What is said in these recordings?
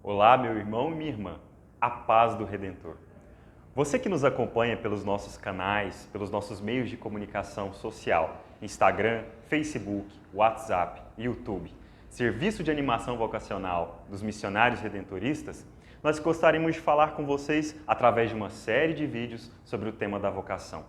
Olá, meu irmão e minha irmã, a paz do Redentor. Você que nos acompanha pelos nossos canais, pelos nossos meios de comunicação social, Instagram, Facebook, WhatsApp, YouTube, Serviço de Animação Vocacional dos Missionários Redentoristas, nós gostaríamos de falar com vocês através de uma série de vídeos sobre o tema da vocação.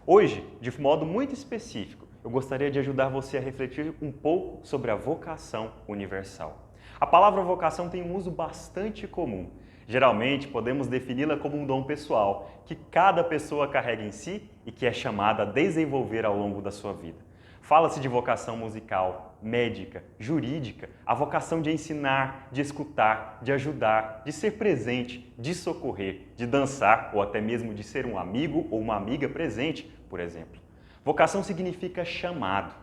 Hoje, de modo muito específico, eu gostaria de ajudar você a refletir um pouco sobre a vocação universal. A palavra vocação tem um uso bastante comum. Geralmente, podemos defini-la como um dom pessoal, que cada pessoa carrega em si e que é chamada a desenvolver ao longo da sua vida. Fala-se de vocação musical, médica, jurídica, a vocação de ensinar, de escutar, de ajudar, de ser presente, de socorrer, de dançar ou até mesmo de ser um amigo ou uma amiga presente, por exemplo. Vocação significa chamado.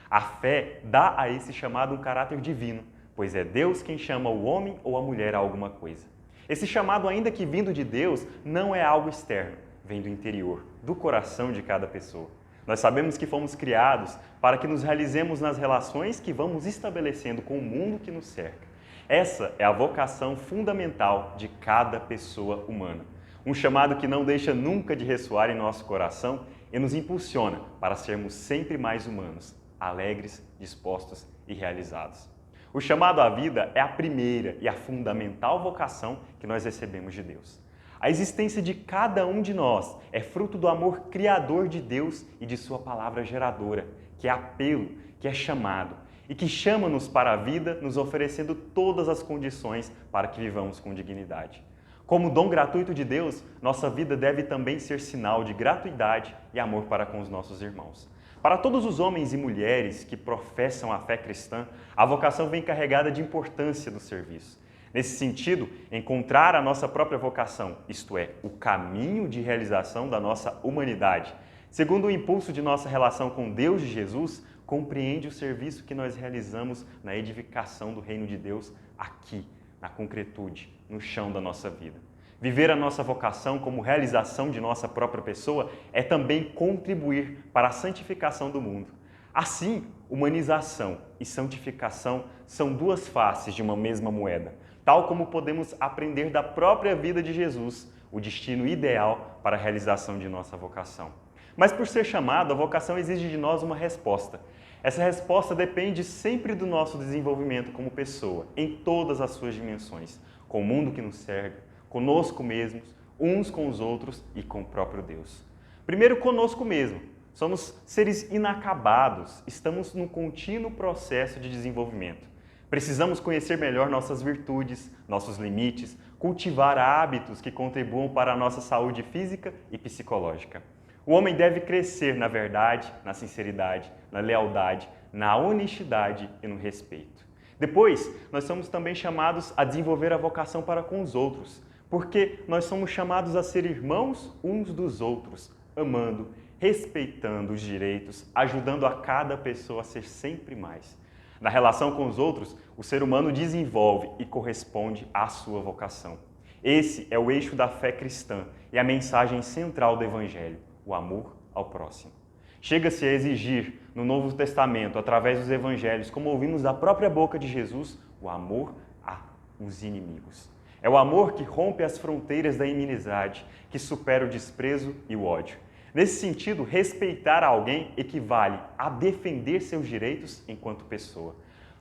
A fé dá a esse chamado um caráter divino, pois é Deus quem chama o homem ou a mulher a alguma coisa. Esse chamado, ainda que vindo de Deus, não é algo externo, vem do interior, do coração de cada pessoa. Nós sabemos que fomos criados para que nos realizemos nas relações que vamos estabelecendo com o mundo que nos cerca. Essa é a vocação fundamental de cada pessoa humana. Um chamado que não deixa nunca de ressoar em nosso coração e nos impulsiona para sermos sempre mais humanos, alegres, dispostos e realizados. O chamado à vida é a primeira e a fundamental vocação que nós recebemos de Deus. A existência de cada um de nós é fruto do amor criador de Deus e de sua palavra geradora, que é apelo, que é chamado e que chama-nos para a vida, nos oferecendo todas as condições para que vivamos com dignidade. Como dom gratuito de Deus, nossa vida deve também ser sinal de gratuidade e amor para com os nossos irmãos. Para todos os homens e mulheres que professam a fé cristã, a vocação vem carregada de importância do serviço. Nesse sentido, encontrar a nossa própria vocação, isto é, o caminho de realização da nossa humanidade, segundo o impulso de nossa relação com Deus e Jesus, compreende o serviço que nós realizamos na edificação do reino de Deus aqui, na concretude, no chão da nossa vida. Viver a nossa vocação como realização de nossa própria pessoa é também contribuir para a santificação do mundo. Assim, humanização e santificação são duas faces de uma mesma moeda, tal como podemos aprender da própria vida de Jesus, o destino ideal para a realização de nossa vocação. Mas por ser chamado, a vocação exige de nós uma resposta. Essa resposta depende sempre do nosso desenvolvimento como pessoa, em todas as suas dimensões, com o mundo que nos cerca, conosco mesmos, uns com os outros e com o próprio Deus. Primeiro, conosco mesmo. Somos seres inacabados, estamos num contínuo processo de desenvolvimento. Precisamos conhecer melhor nossas virtudes, nossos limites, cultivar hábitos que contribuam para a nossa saúde física e psicológica. O homem deve crescer na verdade, na sinceridade, na lealdade, na honestidade e no respeito. Depois, nós somos também chamados a desenvolver a vocação para com os outros, porque nós somos chamados a ser irmãos uns dos outros, amando, respeitando os direitos, ajudando a cada pessoa a ser sempre mais. Na relação com os outros, o ser humano desenvolve e corresponde à sua vocação. Esse é o eixo da fé cristã e a mensagem central do Evangelho, o amor ao próximo. Chega-se a exigir no Novo Testamento, através dos Evangelhos, como ouvimos da própria boca de Jesus, o amor aos inimigos. É o amor que rompe as fronteiras da inimizade, que supera o desprezo e o ódio. Nesse sentido, respeitar alguém equivale a defender seus direitos enquanto pessoa.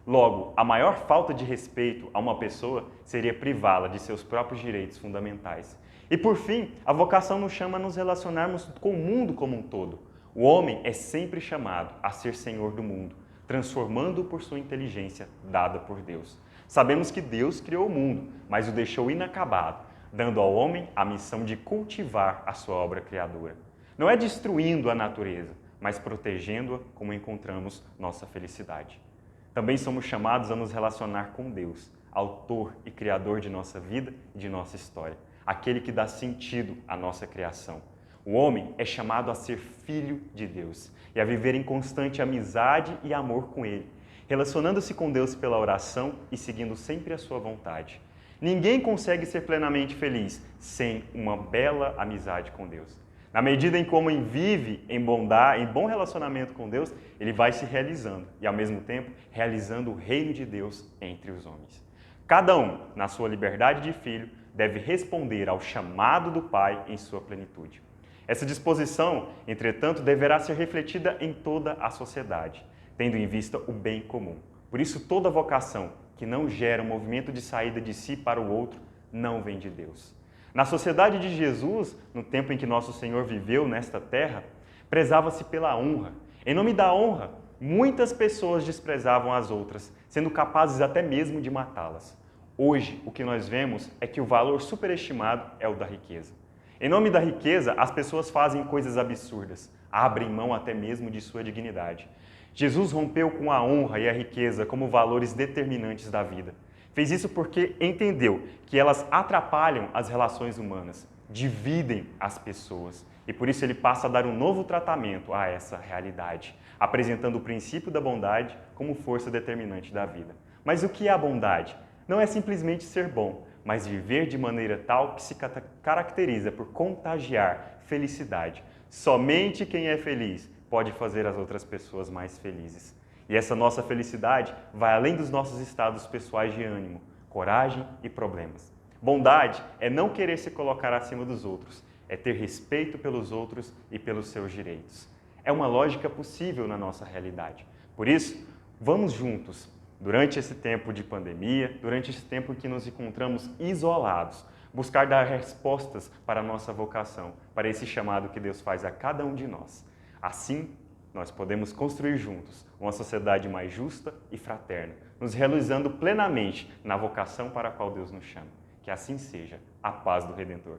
Logo, a maior falta de respeito a uma pessoa seria privá-la de seus próprios direitos fundamentais. E por fim, a vocação nos chama a nos relacionarmos com o mundo como um todo. O homem é sempre chamado a ser senhor do mundo, transformando-o por sua inteligência dada por Deus. Sabemos que Deus criou o mundo, mas o deixou inacabado, dando ao homem a missão de cultivar a sua obra criadora. Não é destruindo a natureza, mas protegendo-a como encontramos nossa felicidade. Também somos chamados a nos relacionar com Deus, autor e criador de nossa vida e de nossa história, aquele que dá sentido à nossa criação. O homem é chamado a ser filho de Deus e a viver em constante amizade e amor com Ele, relacionando-se com Deus pela oração e seguindo sempre a sua vontade. Ninguém consegue ser plenamente feliz sem uma bela amizade com Deus. Na medida em que o homem vive em bondade, em bom relacionamento com Deus, ele vai se realizando e, ao mesmo tempo, realizando o reino de Deus entre os homens. Cada um, na sua liberdade de filho, deve responder ao chamado do Pai em sua plenitude. Essa disposição, entretanto, deverá ser refletida em toda a sociedade, tendo em vista o bem comum. Por isso, toda vocação que não gera um movimento de saída de si para o outro não vem de Deus. Na sociedade de Jesus, no tempo em que nosso Senhor viveu nesta terra, prezava-se pela honra. Em nome da honra, muitas pessoas desprezavam as outras, sendo capazes até mesmo de matá-las. Hoje, o que nós vemos é que o valor superestimado é o da riqueza. Em nome da riqueza, as pessoas fazem coisas absurdas, abrem mão até mesmo de sua dignidade. Jesus rompeu com a honra e a riqueza como valores determinantes da vida. Fez isso porque entendeu que elas atrapalham as relações humanas, dividem as pessoas. E por isso ele passa a dar um novo tratamento a essa realidade, apresentando o princípio da bondade como força determinante da vida. Mas o que é a bondade? Não é simplesmente ser bom, mas viver de maneira tal que se caracteriza por contagiar felicidade. Somente quem é feliz pode fazer as outras pessoas mais felizes. E essa nossa felicidade vai além dos nossos estados pessoais de ânimo, coragem e problemas. Bondade é não querer se colocar acima dos outros, é ter respeito pelos outros e pelos seus direitos. É uma lógica possível na nossa realidade. Por isso, vamos juntos, durante esse tempo de pandemia, durante esse tempo em que nos encontramos isolados, buscar dar respostas para a nossa vocação, para esse chamado que Deus faz a cada um de nós. Assim, nós podemos construir juntos uma sociedade mais justa e fraterna, nos realizando plenamente na vocação para a qual Deus nos chama. Que assim seja. A paz do Redentor.